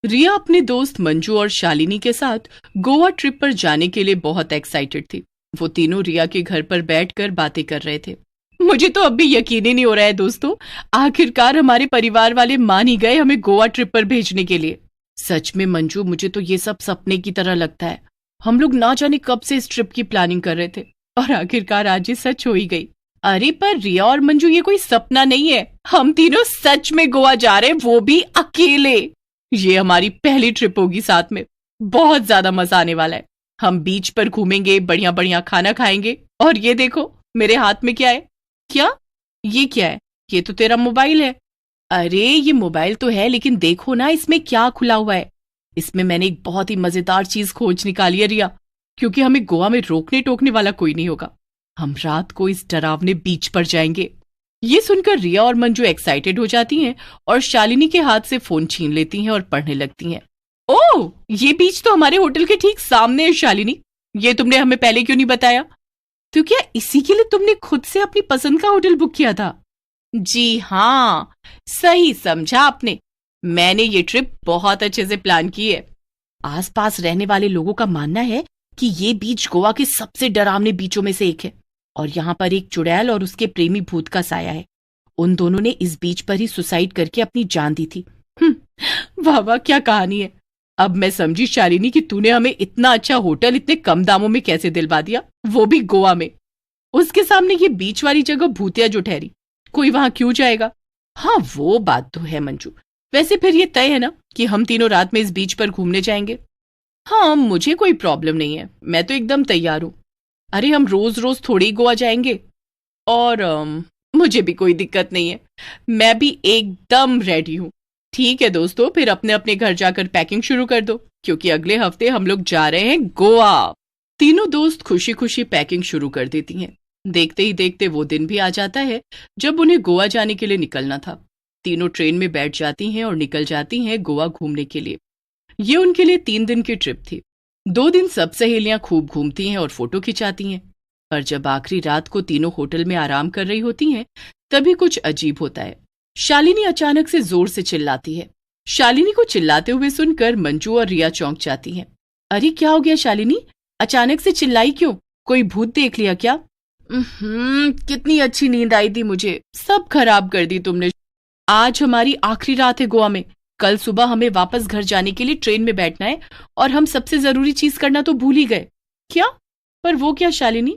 रिया अपने दोस्त मंजू और शालिनी के साथ गोवा ट्रिप पर जाने के लिए बहुत एक्साइटेड थी। वो तीनों रिया के घर पर बैठकर बातें कर रहे थे। मुझे तो अब भी यकीन ही नहीं हो रहा है दोस्तों, आखिरकार हमारे परिवार वाले मान ही गए हमें गोवा ट्रिप पर भेजने के लिए। सच में मंजू, मुझे तो ये सब सपने की तरह लगता है। हम लोग ना जाने कब से इस ट्रिप की प्लानिंग कर रहे थे और आखिरकार आज ये सच हो ही गई। अरे पर रिया और मंजू, ये कोई सपना नहीं है, हम तीनों सच में गोवा जा रहे हैं, वो भी अकेले। ये हमारी पहली ट्रिप होगी साथ में, बहुत ज्यादा मजा आने वाला है। हम बीच पर घूमेंगे, बढ़िया बढ़िया खाना खाएंगे। और ये देखो मेरे हाथ में क्या है। क्या? ये क्या है? ये तो तेरा मोबाइल है। अरे ये मोबाइल तो है, लेकिन देखो ना इसमें क्या खुला हुआ है। इसमें मैंने एक बहुत ही मजेदार चीज खोज निकाली है रिया, क्योंकि हमें गोवा में रोकने टोकने वाला कोई नहीं होगा। हम रात को इस डरावने बीच पर जाएंगे। ये सुनकर रिया और मंजू एक्साइटेड हो जाती हैं और शालिनी के हाथ से फोन छीन लेती हैं और पढ़ने लगती हैं। ओह, ये बीच तो हमारे होटल के ठीक सामने है शालिनी। ये तुमने हमें पहले क्यों नहीं बताया? तो क्या इसी के लिए तुमने खुद से अपनी पसंद का होटल बुक किया था? जी हाँ, सही समझा आपने। मैंने ये ट्रिप बहुत अच्छे से प्लान की है। आसपास रहने वाले लोगों का मानना है कि ये बीच गोवा के सबसे डरावने बीचों में से एक है और यहाँ पर एक चुड़ैल और उसके प्रेमी भूत का साया है। उन दोनों ने इस बीच पर ही सुसाइड करके अपनी जान दी थी। वाह वाह, क्या कहानी है। अब मैं समझी शालिनी कि तूने हमें इतना अच्छा होटल इतने कम दामों में कैसे दिलवा दिया, वो भी गोवा में। उसके सामने ये बीच वाली जगह भूतिया जो ठहरी, कोई वहां क्यों जाएगा? हाँ वो बात तो है मंजू। वैसे फिर ये तय है ना कि हम तीनों रात में इस बीच पर घूमने जाएंगे? हाँ, मुझे कोई प्रॉब्लम नहीं है, मैं तो एकदम तैयार हूँ। अरे हम रोज रोज थोड़ी गोवा जाएंगे। और मुझे भी कोई दिक्कत नहीं है, मैं भी एकदम रेडी हूँ। ठीक है दोस्तों, फिर अपने अपने घर जाकर पैकिंग शुरू कर दो, क्योंकि अगले हफ्ते हम लोग जा रहे हैं गोवा। तीनों दोस्त खुशी खुशी पैकिंग शुरू कर देती हैं। देखते ही देखते वो दिन भी आ जाता है जब उन्हें गोवा जाने के लिए निकलना था। तीनों ट्रेन में बैठ जाती हैं और निकल जाती हैं गोवा घूमने के लिए। ये उनके लिए 3 दिन की ट्रिप थी। 2 दिन सब सहेलियां खूब घूमती हैं और फोटो खिंचाती हैं, पर जब आखिरी रात को तीनों होटल में आराम कर रही होती हैं, तभी कुछ अजीब होता है। शालिनी अचानक से जोर से चिल्लाती है। शालिनी को चिल्लाते हुए सुनकर मंजू और रिया चौंक जाती हैं। अरे क्या हो गया शालिनी, अचानक से चिल्लाई क्यों? कोई भूत देख लिया क्या? कितनी अच्छी नींद आई थी मुझे, सब खराब कर दी तुमने। आज हमारी आखिरी रात है गोवा में। कल सुबह हमें वापस घर जाने के लिए ट्रेन में बैठना है और हम सबसे जरूरी चीज करना तो भूल ही गए। क्या? पर वो क्या शालिनी?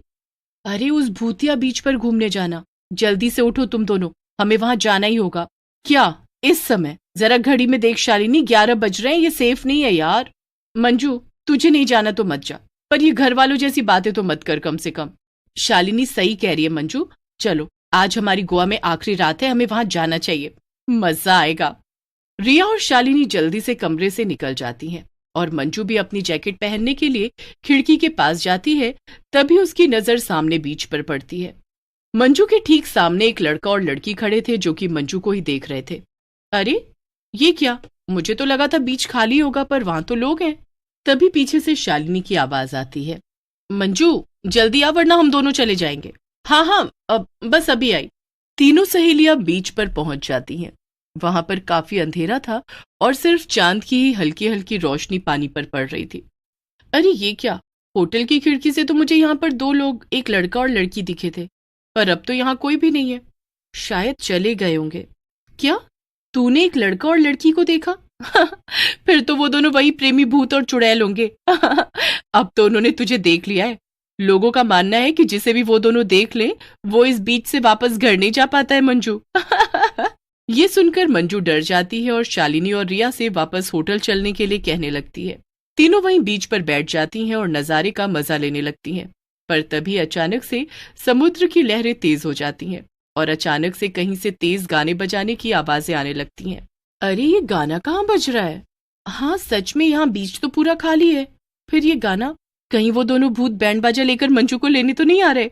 अरे उस भूतिया बीच पर घूमने जाना। जल्दी से उठो तुम दोनों, हमें वहां जाना ही होगा। क्या इस समय? जरा घड़ी में देख शालिनी, 11 बज रहे हैं, ये सेफ नहीं है यार। मंजू तुझे नहीं जाना तो मत जा, पर ये घर वालों जैसी बातें तो मत कर कम से कम। शालिनी सही कह रही है मंजू, चलो आज हमारी गोवा में आखिरी रात है, हमें वहां जाना चाहिए, मजा आएगा। रिया और शालिनी जल्दी से कमरे से निकल जाती हैं और मंजू भी अपनी जैकेट पहनने के लिए खिड़की के पास जाती है। तभी उसकी नजर सामने बीच पर पड़ती है। मंजू के ठीक सामने एक लड़का और लड़की खड़े थे जो कि मंजू को ही देख रहे थे। अरे ये क्या? मुझे तो लगा था बीच खाली होगा, पर वहां तो लोग हैं। तभी पीछे से शालिनी की आवाज आती है। मंजू जल्दी आ, वरना हम दोनों चले जाएंगे। हाँ हाँ, अब बस अभी आई। तीनों सहेलियां बीच पर पहुंच जाती हैं। वहां पर काफी अंधेरा था और सिर्फ चांद की ही हल्की हल्की रोशनी पानी पर पड़ रही थी। अरे ये क्या? होटल की खिड़की से तो मुझे यहाँ पर 2 लोग, एक लड़का और लड़की दिखे थे, पर अब तो यहाँ कोई भी नहीं है। शायद चले गए होंगे। क्या तूने एक लड़का और लड़की को देखा? फिर तो वो दोनों वही प्रेमी भूत और चुड़ैल होंगे। अब तो उन्होंने तुझे देख लिया है। लोगों का मानना है कि जिसे भी वो दोनों देख ले, वो इस बीच से वापस घर नहीं जा पाता है मंजू। ये सुनकर मंजू डर जाती है और शालिनी और रिया से वापस होटल चलने के लिए कहने लगती है। तीनों वहीं बीच पर बैठ जाती हैं और नजारे का मजा लेने लगती हैं। पर तभी अचानक से समुद्र की लहरें तेज हो जाती हैं और अचानक से कहीं से तेज गाने बजाने की आवाजें आने लगती हैं। अरे ये गाना कहाँ बज रहा है? हाँ सच में, यहाँ बीच तो पूरा खाली है। फिर ये गाना, कहीं वो दोनों भूत बैंड बाजा लेकर मंजू को लेने तो नहीं आ रहे?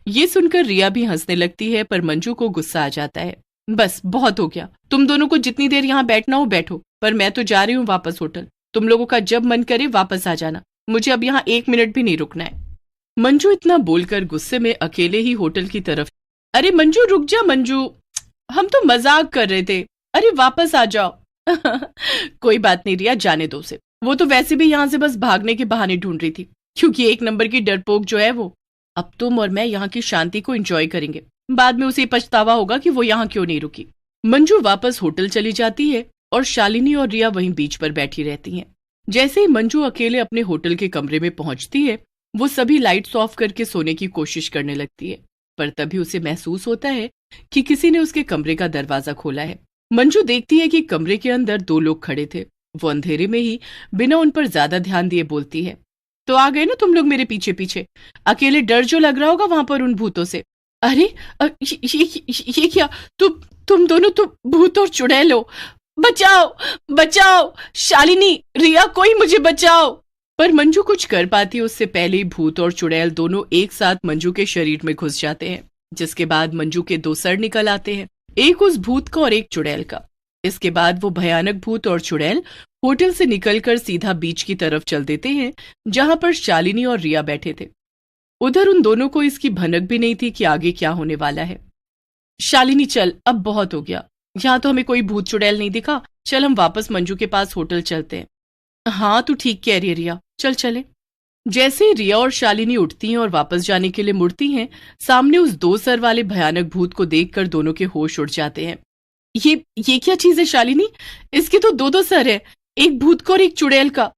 ये सुनकर रिया भी हंसने लगती है, पर मंजू को गुस्सा आ जाता है। बस बहुत हो गया, तुम दोनों को जितनी देर यहाँ बैठना हो बैठो, पर मैं तो जा रही हूँ वापस होटल। तुम लोगों का जब मन करे वापस आ जाना, मुझे अब यहाँ 1 मिनट भी नहीं रुकना है। मंजू इतना बोलकर गुस्से में अकेले ही होटल की तरफ। अरे मंजू रुक जा मंजू, हम तो मजाक कर रहे थे। अरे वापस आ जाओ। कोई बात नहीं रिया, जाने दो उसे। वो तो वैसे भी यहाँ से बस भागने के बहाने ढूंढ रही थी, क्योंकि एक नंबर की डरपोक जो है वो। अब तुम और मैं यहाँ की शांति को एंजॉय करेंगे, बाद में उसे पछतावा होगा कि वो यहाँ क्यों नहीं रुकी। मंजू वापस होटल चली जाती है और शालिनी और रिया वहीं बीच पर बैठी रहती हैं। जैसे ही मंजू अकेले अपने होटल के कमरे में पहुंचती है, वो सभी लाइट्स ऑफ करके सोने की कोशिश करने लगती है, पर तभी उसे महसूस होता है कि किसी ने उसके कमरे का दरवाजा खोला है। मंजू देखती है कि कमरे के अंदर दो लोग खड़े थे। वो अंधेरे में ही बिना उन पर ज्यादा ध्यान दिए बोलती है, तो आ गए ना तुम लोग मेरे पीछे पीछे। अकेले डर जो लग रहा होगा वहां पर उन भूतों से। अरे ये क्या, तुम दोनों तो भूत और चुड़ैल हो। बचाओ बचाओ, शालिनी, रिया, कोई मुझे बचाओ। पर मंजू कुछ कर पाती है उससे पहले ही भूत और चुड़ैल दोनों एक साथ मंजू के शरीर में घुस जाते हैं, जिसके बाद मंजू के दो सर निकल आते हैं, एक उस भूत का और एक चुड़ैल का। इसके बाद वो भयानक भूत और चुड़ैल होटल से निकलकर सीधा बीच की तरफ चल देते हैं, जहां पर शालिनी और रिया बैठे थे। उधर उन दोनों को इसकी भनक भी नहीं थी कि आगे क्या होने वाला है। शालिनी चल, अब बहुत हो गया, यहाँ तो हमें कोई भूत चुड़ैल नहीं दिखा, चल हम वापस मंजू के पास होटल चलते हैं। हाँ तू ठीक कह रही है रिया, चल चले। जैसे ही रिया और शालिनी उठती हैं और वापस जाने के लिए मुड़ती हैं, सामने उस दो सर वाले भयानक भूत को देखकर दोनों के होश उड़ जाते हैं। ये क्या चीज है शालिनी? इसके तो दो दो सर है, एक भूत का और एक चुड़ैल का।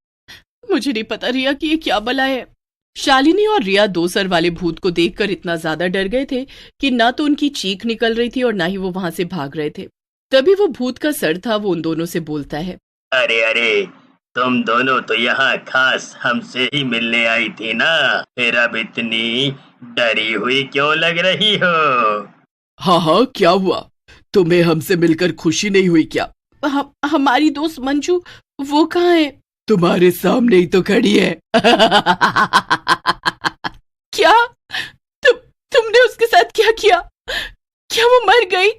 मुझे नहीं पता रिया कि ये क्या बला है। शालिनी और रिया दो सर वाले भूत को देखकर इतना ज्यादा डर गए थे कि ना तो उनकी चीख निकल रही थी और ना ही वो वहां से भाग रहे थे। तभी वो भूत का सर था, वो उन दोनों से बोलता है, अरे अरे, तुम दोनों तो यहाँ खास हमसे ही मिलने आई थी ना, फिर अब इतनी डरी हुई क्यों लग रही हो? हाँ हाँ, क्या हुआ? तुम्हें हमसे मिलकर खुशी नहीं हुई क्या? हमारी दोस्त मंजू, वो कहाँ है? तुम्हारे सामने ही तो खड़ी है। क्या? तुमने उसके साथ क्या किया? क्या वो मर गई?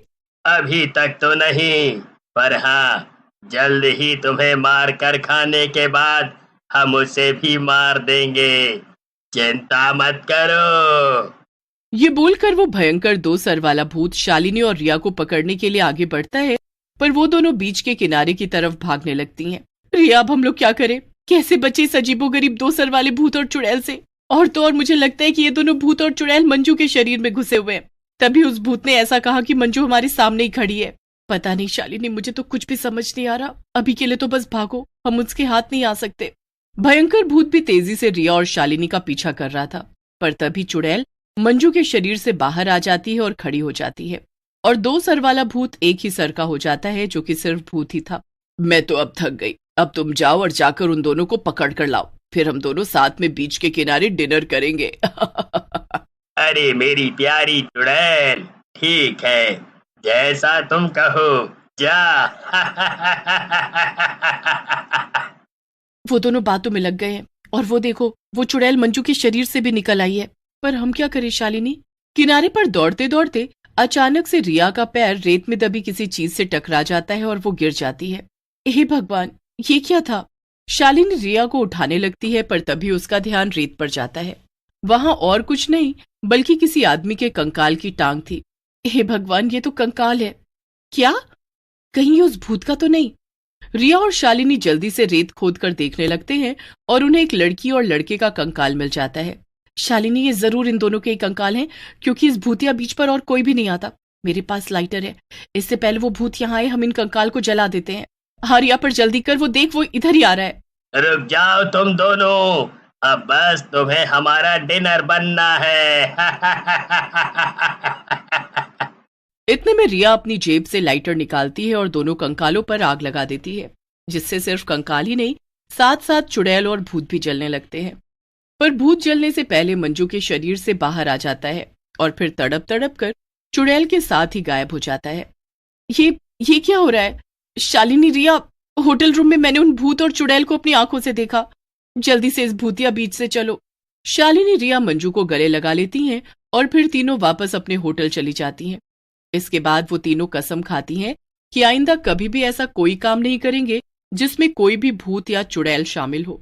अभी तक तो नहीं, पर हाँ, जल्द ही तुम्हें मार कर खाने के बाद हम उसे भी मार देंगे, चिंता मत करो। ये बोलकर वो भयंकर दो सर वाला भूत शालिनी और रिया को पकड़ने के लिए आगे बढ़ता है, पर वो दोनों बीच के किनारे की तरफ भागने लगती हैं। रिया, अब हम लोग क्या करें? कैसे बचे इस अजीबोगरीब दो सर वाले भूत और चुड़ैल से? और तो और मुझे लगता है कि ये दोनों भूत और चुड़ैल मंजू के शरीर में घुसे हुए हैं। तभी उस भूत ने ऐसा कहा कि मंजू हमारे सामने ही खड़ी है। पता नहीं शालिनी, मुझे तो कुछ भी समझ नहीं आ रहा। अभी के लिए तो बस भागो, हम उसके हाथ नहीं आ सकते। भयंकर भूत भी तेजी से रिया और शालिनी का पीछा कर रहा था, पर तभी चुड़ैल मंजू के शरीर से बाहर आ जाती है और खड़ी हो जाती है, और दो सर वाला भूत एक ही सर का हो जाता है, जो कि सिर्फ भूत ही था। मैं तो अब थक गई, अब तुम जाओ और जाकर उन दोनों को पकड़ कर लाओ, फिर हम दोनों साथ में बीच के किनारे डिनर करेंगे। अरे मेरी प्यारी चुड़ैल, ठीक है, जैसा तुम कहो, जा। वो दोनों बातों में लग गए हैं, और वो देखो, वो चुड़ैल मंजू के शरीर से भी निकल आई है। पर हम क्या करें शालिनी? किनारे पर दौड़ते दौड़ते अचानक से रिया का पैर रेत में दबी किसी चीज से टकरा जाता है और वो गिर जाती है। हे भगवान, ये क्या था? शालिनी रिया को उठाने लगती है, पर तभी उसका ध्यान रेत पर जाता है। वहां और कुछ नहीं बल्कि किसी आदमी के कंकाल की टांग थी। हे भगवान, ये तो कंकाल है। क्या? कहीं ये उस भूत का तो नहीं? रिया और शालिनी जल्दी से रेत खोद कर देखने लगते हैं और उन्हें एक लड़की और लड़के का कंकाल मिल जाता है। शालिनी, ये जरूर इन दोनों के ही कंकाल हैं, क्योंकि इस भूतिया बीच पर और कोई भी नहीं आता। मेरे पास लाइटर है, इससे पहले वो भूत यहाँ आए हम इन कंकाल को जला देते हैं। हाँ रिया, पर जल्दी कर, वो देख, वो इधर ही आ रहा है। रुक जाओ तुम दोनों, अब बस तुम्हें हमारा डिनर बनना है। इतने में रिया अपनी जेब से लाइटर निकालती है और दोनों कंकालों पर आग लगा देती है, जिससे सिर्फ कंकाल ही नहीं, साथ साथ चुड़ैल और भूत भी जलने लगते हैं। पर भूत जलने से पहले मंजू के शरीर से बाहर आ जाता है और फिर तड़प तड़प कर चुड़ैल के साथ ही गायब हो जाता है। ये क्या हो रहा है? शालिनी, रिया, होटल रूम में मैंने उन भूत और चुड़ैल को अपनी आंखों से देखा। जल्दी से इस भूतिया बीच से चलो। शालिनी रिया मंजू को गले लगा लेती हैं और फिर तीनों वापस अपने होटल चली जाती हैं। इसके बाद वो तीनों कसम खाती हैं कि आइंदा कभी भी ऐसा कोई काम नहीं करेंगे जिसमें कोई भी भूत या चुड़ैल शामिल हो।